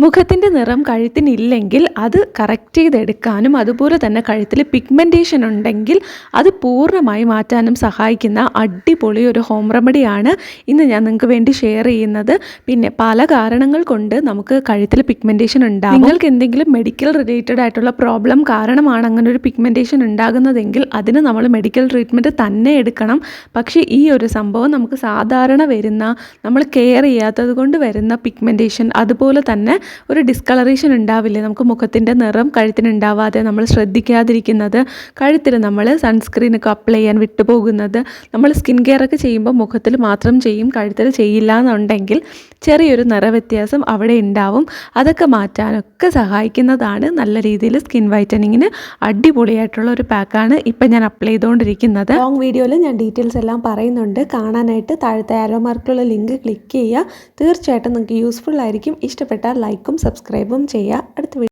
മുഖത്തിൻ്റെ നിറം കഴുത്തിനില്ലെങ്കിൽ അത് കറക്റ്റ് ചെയ്തെടുക്കാനും അതുപോലെ തന്നെ കഴുത്തിൽ പിഗ്മെൻറ്റേഷൻ ഉണ്ടെങ്കിൽ അത് പൂർണ്ണമായി മാറ്റാനും സഹായിക്കുന്ന അടിപൊളി ഒരു ഹോം റെമഡിയാണ് ഇന്ന് ഞാൻ നിങ്ങൾക്ക് വേണ്ടി ഷെയർ ചെയ്യുന്നത്. പിന്നെ പല കാരണങ്ങൾ കൊണ്ട് നമുക്ക് കഴുത്തിൽ പിഗ്മെൻറ്റേഷൻ ഉണ്ടാകും. നിങ്ങൾക്ക് എന്തെങ്കിലും മെഡിക്കൽ റിലേറ്റഡ് ആയിട്ടുള്ള പ്രോബ്ലം കാരണമാണ് അങ്ങനെ ഒരു പിഗ്മെൻറ്റേഷൻ ഉണ്ടാകുന്നതെങ്കിൽ അതിന് നമ്മൾ മെഡിക്കൽ ട്രീറ്റ്മെൻറ്റ് തന്നെ എടുക്കണം. പക്ഷേ ഈ ഒരു സംഭവം നമുക്ക് സാധാരണ വരുന്ന നമ്മൾ കെയർ ചെയ്യാത്തത് കൊണ്ട് വരുന്ന പിഗ്മെൻറ്റേഷൻ അതുപോലെ തന്നെ ഒരു ഡിസ്കളറേഷൻ ഉണ്ടാവില്ലേ, നമുക്ക് മുഖത്തിൻ്റെ നിറം കഴുത്തിനുണ്ടാവാതെ നമ്മൾ ശ്രദ്ധിക്കാതിരിക്കുന്നത്, കഴുത്തിൽ നമ്മൾ സൺസ്ക്രീനൊക്കെ അപ്ലൈ ചെയ്യാൻ വിട്ടുപോകുന്നത്, നമ്മൾ സ്കിൻ കെയർ ഒക്കെ ചെയ്യുമ്പോൾ മുഖത്തിൽ മാത്രം ചെയ്യും കഴുത്തിൽ ചെയ്യില്ല എന്നുണ്ടെങ്കിൽ ചെറിയൊരു നിറവ്യത്യാസം അവിടെ ഉണ്ടാവും. അതൊക്കെ മാറ്റാനൊക്കെ സഹായിക്കുന്നതാണ് നല്ല രീതിയിൽ സ്കിൻ വൈറ്റനിങ്ങിന് അടിപൊളിയായിട്ടുള്ള ഒരു പാക്കാണ് ഇപ്പം ഞാൻ അപ്ലൈ ചെയ്തുകൊണ്ടിരിക്കുന്നത്. ലോങ് വീഡിയോയിൽ ഞാൻ ഡീറ്റെയിൽസ് എല്ലാം പറയുന്നുണ്ട്. കാണാനായിട്ട് താഴത്തെ ആരോ മാർക്കുള്ള ലിങ്ക് ക്ലിക്ക് ചെയ്യുക. തീർച്ചയായിട്ടും നിങ്ങൾക്ക് യൂസ്ഫുൾ ആയിരിക്കും. ഇഷ്ടപ്പെട്ടാൽ ലൈക്കും സബ്സ്ക്രൈബും ചെയ്യുക.